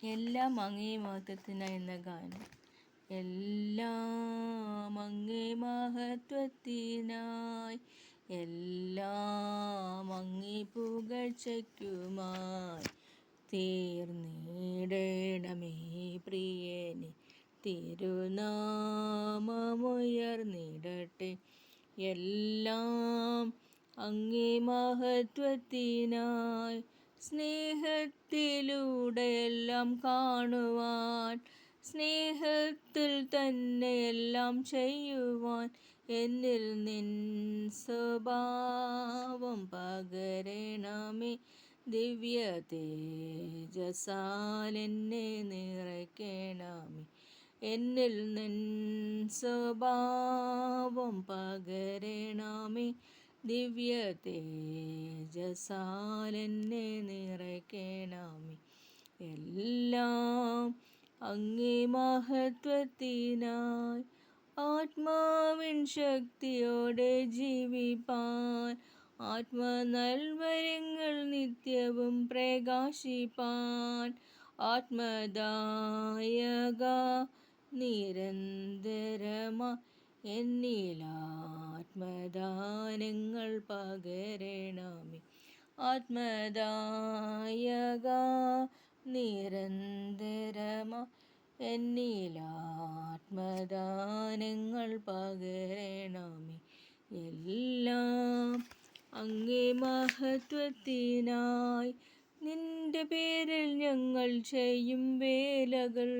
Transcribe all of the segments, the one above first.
എല്ലാം അങ്ങേ മഹത്വത്തിനായി എന്ന ഗാനം. എല്ലാം അങ്ങേ മഹത്വത്തിനായി, എല്ലാം അങ്ങേ പുകഴ്ചയ്ക്കുമായി തീർന്നിടണമേ പ്രിയനെ, തിരുനാമമുയർന്നിടട്ടെ. എല്ലാം അങ്ങേ മഹത്വത്തിനായി, സ്നേഹത്തിലൂടെ എല്ലാം കാണുവാൻ, സ്നേഹത്തിൽ തന്നെ എല്ലാം ചെയ്യുവാൻ, എന്നിൽ നിൻ സ്വഭാവം പകരണമേ. ദിവ്യ തേജസാൽ എന്നെ നിറയ്ക്കണമേ, എന്നിൽ നിൻ സ്വഭാവം പകരണമേ. ദിവ്യ തേജസാൽ എന്നെ നിറയ്ക്കണമേ. എല്ലാം അങ്ങേ മഹത്വത്തിനായി, ആത്മാവിൻ ശക്തിയോടെ ജീവിപ്പാൻ, ആത്മനൽവരങ്ങൾ നിത്യവും പ്രകാശിപ്പാൻ, ആത്മദായക നിരന്തരമായി എന്നിൽ ആത്മദാനങ്ങൾ പകരണമേ. ആത്മദായക നിരന്തരമായി എന്നിൽ ആത്മദാനങ്ങൾ പകരണമേ. എല്ലാം അങ്ങേ മഹത്വത്തിനായി, നിന്റെ പേരിൽ ഞങ്ങൾ ചെയ്യും വേലകൾ,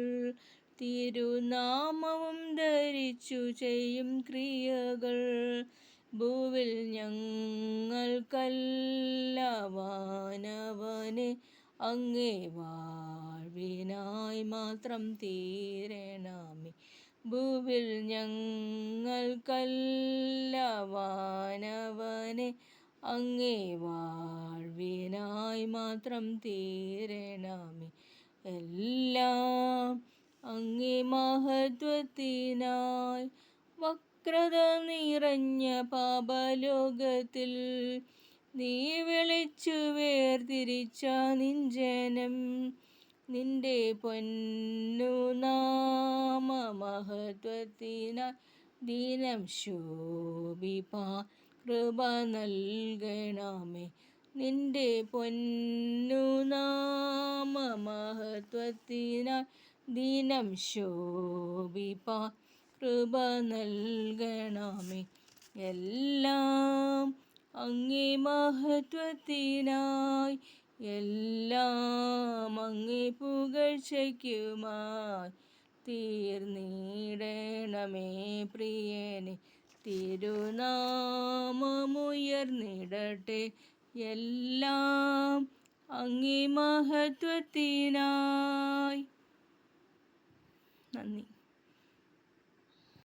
തിരുനാമവും ധരിച്ചു ചെയ്യും ക്രിയകൾ, ഭൂവിൽ ഞങ്ങൾക്കല്ല വാനവനെ, അങ്ങേ വാഴ്വിനായി മാത്രം തീരണമേ. ഭൂവിൽ ഞങ്ങൾക്കല്ല വാനവനെ, അങ്ങേ വാഴ്വിനായി മാത്രം തീരണമേ. എല്ലാം അങ്ങേ മഹത്വത്തിനായി, വക്രത നിറഞ്ഞ പാപലോകത്തിൽ നീ വിളിച്ചു വേർതിരിച്ച നിൻ ജനം, നിന്റെ പൊന്നുനാമ മഹത്വത്തിനായി ദിനം ശോഭിപ്പാൻ കൃപ നൽകണമേ. നിന്റെ പൊന്നുനാമ മഹത്വത്തിനായി ദിനം ശോഭിപ്പാൻ കൃപ നൽകണമേ. എല്ലാം അങ്ങേ മഹത്വത്തിനായി, എല്ലാം അങ്ങേ പുകഴ്ചയ്ക്കുമായി തീർന്നിടണമേ പ്രിയനെ, തിരുനാമമുയർന്നിടട്ടെ. എല്ലാം അങ്ങേ മഹത്വത്തിനായി. നന്ദി.